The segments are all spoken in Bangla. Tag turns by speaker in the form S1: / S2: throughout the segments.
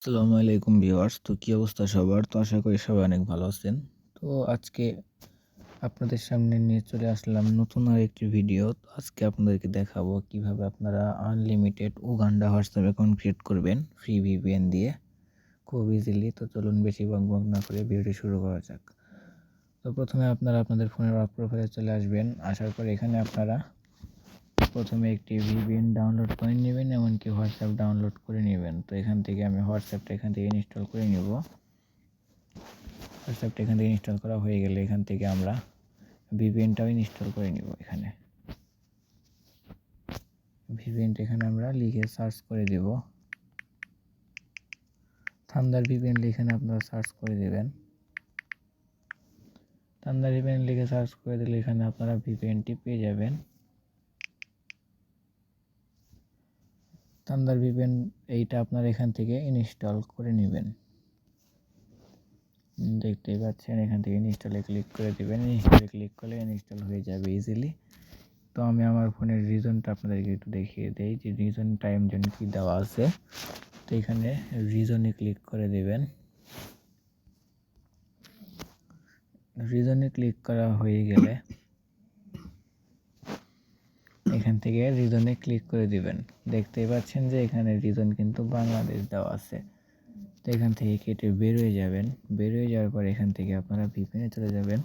S1: আসসালামু আলাইকুম ভিউয়ার্স। তো কী অবস্থা সবার? তো আশা করি সবাই অনেক ভালো আছেন। তো আজকে আপনাদের সামনে নিয়ে চলে আসলাম নতুন আরেকটি ভিডিও। তো আজকে আপনাদেরকে দেখাবো কিভাবে আপনারা unlimited Uganda WhatsApp account create করবেন ফ্রি ভিপিএন দিয়ে খুব ইজিলি। তো চলুন বেশি বকবক না করে ভিডিওটি শুরু করা যাক। তো প্রথমে আপনারা আপনাদের ফোনের ওয়ার্ক প্রোফাইলে চলে আসবেন। আসার পর এখানে আপনারা প্রথমে একটি ভিপিএন ডাউনলোড করে নেবেন, এমনকি হোয়াটসঅ্যাপ ডাউনলোড করে নেবেন। তো এখান থেকে আমি হোয়াটসঅ্যাপটা এখান থেকে ইনস্টল করে নেব। হোয়াটসঅ্যাপটা এখান থেকে ইনস্টল করা হয়ে গেলে এখান থেকে আমরা ভিপিএনটাও ইনস্টল করে নেব। এখানে ভিপিএনটা এখানে আমরা লিখে সার্চ করে দেব। থান্ডার ভিপিএন এখানে আপনারা সার্চ করে দেবেন। থান্ডার ভিপিএন লিখে সার্চ করে দিলে এখানে আপনারা ভিপিএনটি পেয়ে যাবেন। থান্ডার ভিপিএন এইটা আপনারা এখান থেকে ইনস্টল করে নেবেন। দেখতেই পাচ্ছেন এখান থেকে ইনস্টলে ক্লিক করে দেবেন। ইনস্টলে ক্লিক করলে ইনস্টল হয়ে যাবে ইজিলি। তো আমি আমার ফোনের রিজনটা আপনাদেরকে একটু দেখিয়ে দেই যে রিজন টাইম জোন কি দেওয়া আছে। তো এখানে রিজনে ক্লিক করে দেবেন। রিজনে ক্লিক করা হয়ে গেলে এখান থেকে রিজনে ক্লিক করে দিবেন। দেখতেই পাচ্ছেন যে এখানে রিজন কিন্তু বাংলাদেশ দেওয়া আছে। তো এখান থেকে কেটে বের হয়ে যাবেন। বের হয়ে যাওয়ার পর এখান থেকে আপনারা ভিপিএনে চলে যাবেন।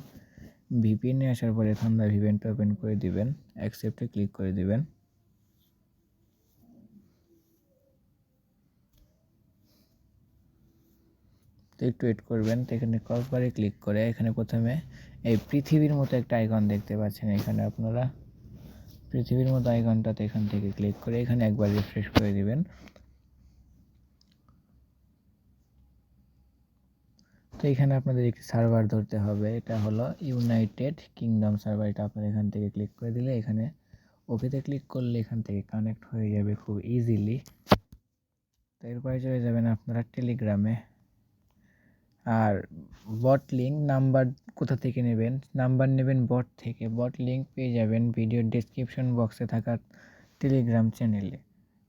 S1: ভিপিএনে আসার পরে থান্ডার ভিপিএনটা ওপেন করে দিবেন, অ্যাকসেপ্টে ক্লিক করে দিবেন। তো একটু ওয়েট করবেন। তো এখানে ক্রস বারে ক্লিক করে এখানে প্রথমে এই পৃথিবীর মতো একটা আইকন দেখতে পাচ্ছেন। এখানে আপনারা পৃথিবীর মতো আইকনটাতে এখান থেকে ক্লিক করে এখানে একবার রিফ্রেশ করে দিবেন। তো এখানে আপনাদের একটি সার্ভার ধরতে হবে, এটা হলো ইউনাইটেড কিংডম সার্ভার। এটা আপনারা এখান থেকে ক্লিক করে দিলে এখানে ওকেতে ক্লিক করলে এখান থেকে কানেক্ট হয়ে যাবে খুব ইজিলি। তো এরপরে চলে যাবেন আপনারা টেলিগ্রামে। আর বট লিঙ্ক নাম্বার কোথা থেকে নেবেন? নাম্বার নেবেন বট থেকে। বট লিঙ্ক পেয়ে যাবেন ভিডিওর ডেসক্রিপশন বক্সে থাকা টেলিগ্রাম চ্যানেলে।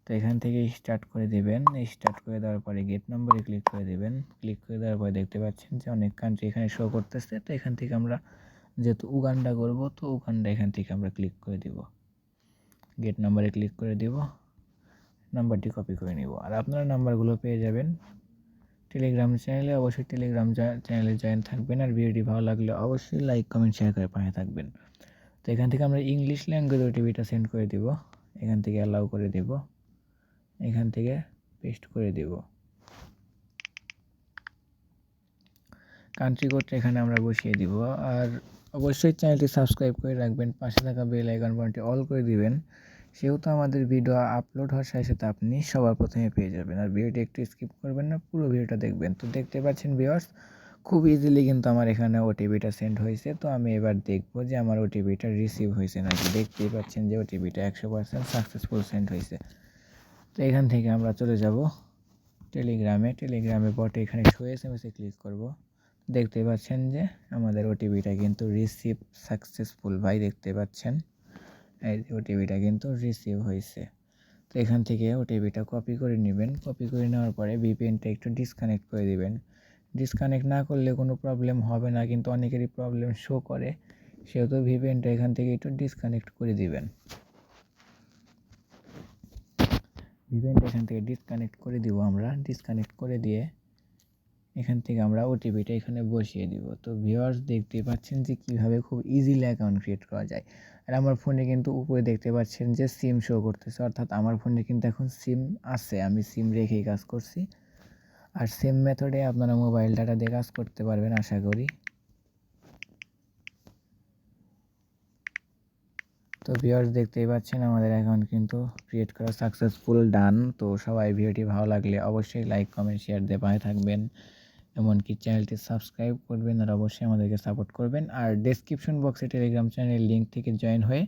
S1: তো এখান থেকে স্টার্ট করে দেবেন। স্টার্ট করে দেওয়ার পরে গেট নম্বরে ক্লিক করে দেবেন। ক্লিক করে দেওয়ার পরে দেখতে পাচ্ছেন যে অনেক কান্ট্রি এখানে শো করতেছে। তো এখান থেকে আমরা যেহেতু উগান্ডা করব, তো উগান্ডা এখান থেকে আমরা ক্লিক করে দেব। গেট নাম্বারে ক্লিক করে দেব, নাম্বারটি কপি করে নিব। আর আপনারা নাম্বারগুলো পেয়ে যাবেন টেলিগ্রাম চ্যানেলে। অবশ্যই টেলিগ্রাম চ্যানেলে জয়েন থাকবেন। আর ভিডিওটি ভালো লাগলে অবশ্যই লাইক কমেন্ট শেয়ার করে পাশে থাকবেন। তো এখান থেকে আমরা ইংলিশ ল্যাঙ্গুয়েজ ওটিপিটা সেন্ড করে দিব। এখান থেকে অ্যালাউ করে দেব, এখান থেকে পেস্ট করে দেব। কান্ট্রি কোডটা এখানে আমরা বসিয়ে দিব। আর অবশ্যই চ্যানেলটি সাবস্ক্রাইব করে রাখবেন, পাশে থাকা বেল আইকন বাটনটি অল করে দিবেন। সেহেতু আমাদের ভিডিও আপলোড হওয়ার সাথে সাথে আপনি সবার প্রথমে পেয়ে যাবেন। আর ভিডিওটি একটু স্কিপ করবেন না, পুরো ভিডিওটা দেখবেন। তো দেখতে পাচ্ছেন ভিউয়ার্স, খুব ইজিলি কিন্তু আমার এখানে ওটিপিটা সেন্ড হয়েছে। তো আমি এবার দেখব যে আমার ওটিপিটা রিসিভ হয়েছে নাকি। দেখতেই পাচ্ছেন যে ওটিপিটা 100% সাকসেসফুল সেন্ড হয়েছে। তো এখান থেকে আমরা চলে যাব টেলিগ্রামে। টেলিগ্রামে বটে এখানে শো এসএমএসে ক্লিক করব। দেখতে পাচ্ছেন যে আমাদের ওটিপিটা কিন্তু রিসিভ সাকসেসফুল। ভাই দেখতে পাচ্ছেন এই ওটিপিটা কিন্তু রিসিভ হয়েছে। তো এখান থেকে ওটিপিটা কপি করে নেবেন। কপি করে নেওয়ার পরে ভিপিএনটা একটু ডিসকানেক্ট করে দিবেন। ডিসকানেক্ট না করলে কোনো প্রবলেম হবে না, কিন্তু অনেকেরই প্রবলেম শো করে, সেহেতু ভিপিএনটা এখান থেকে একটু ডিসকানেক্ট করে দিবেন। ভিপিএনটা এখান থেকে ডিসকানেক্ট করে দিব আমরা। ডিসকানেক্ট করে দিয়ে এখান থেকে আমরা ওটিপিটা এখানে বসিয়ে দিব। তো ভিউয়ার্স দেখতেই পাচ্ছেন যে কীভাবে খুব ইজিলি অ্যাকাউন্ট ক্রিয়েট করা যায়। আর আমার ফোনে কিন্তু উপরে দেখতে পাচ্ছেন যে সিম শো করতেছে, অর্থাৎ আমার ফোনে কিন্তু এখন সিম আছে, আমি সিম রেখেই কাজ করছি। আর সেম মেথডে আপনারা মোবাইল ডাটা দিয়ে কাজ করতে পারবেন আশা করি। তো ভিউয়ার্স দেখতেই পাচ্ছেন আমাদের অ্যাকাউন্ট কিন্তু ক্রিয়েট করা সাকসেসফুল ডান। তো সবাই ভিডিওটি ভালো লাগলে অবশ্যই লাইক কমেন্ট শেয়ার দিয়ে পাশে থাকবেন, এমনকি চ্যানেলটি সাবস্ক্রাইব করবেন। আর অবশ্যই আমাদেরকে সাপোর্ট করবেন। আর ডেসক্রিপশন বক্সে টেলিগ্রাম চ্যানেল লিঙ্ক থেকে জয়েন হয়ে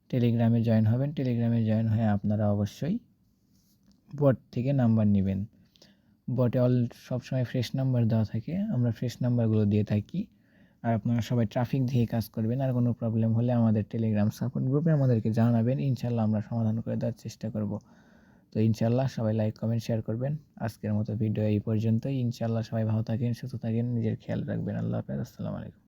S1: টেলিগ্রামে জয়েন হবেন। টেলিগ্রামে জয়েন হয়ে আপনারা অবশ্যই বট থেকে নাম্বার নেবেন। বটে সবসময় ফ্রেশ নাম্বার দেওয়া থাকে, আমরা ফ্রেশ নাম্বারগুলো দিয়ে থাকি। আর আপনারা সবাই ট্রাফিক দিয়ে কাজ করবেন। আর কোনো প্রবলেম হলে আমাদের টেলিগ্রাম সাপোর্ট গ্রুপে আমাদেরকে জানাবেন, ইনশাল্লাহ আমরা সমাধান করে দেওয়ার চেষ্টা করব। তো ইনশাআল্লাহ সবাই লাইক কমেন্ট শেয়ার করবেন। আজকের মতো ভিডিও এই পর্যন্তই। ইনশাআল্লাহ সবাই ভালো থাকেন, সুস্থ থাকেন, নিজের খেয়াল রাখবেন। আল্লাহ হাফেজ। আসসালামু আলাইকুম।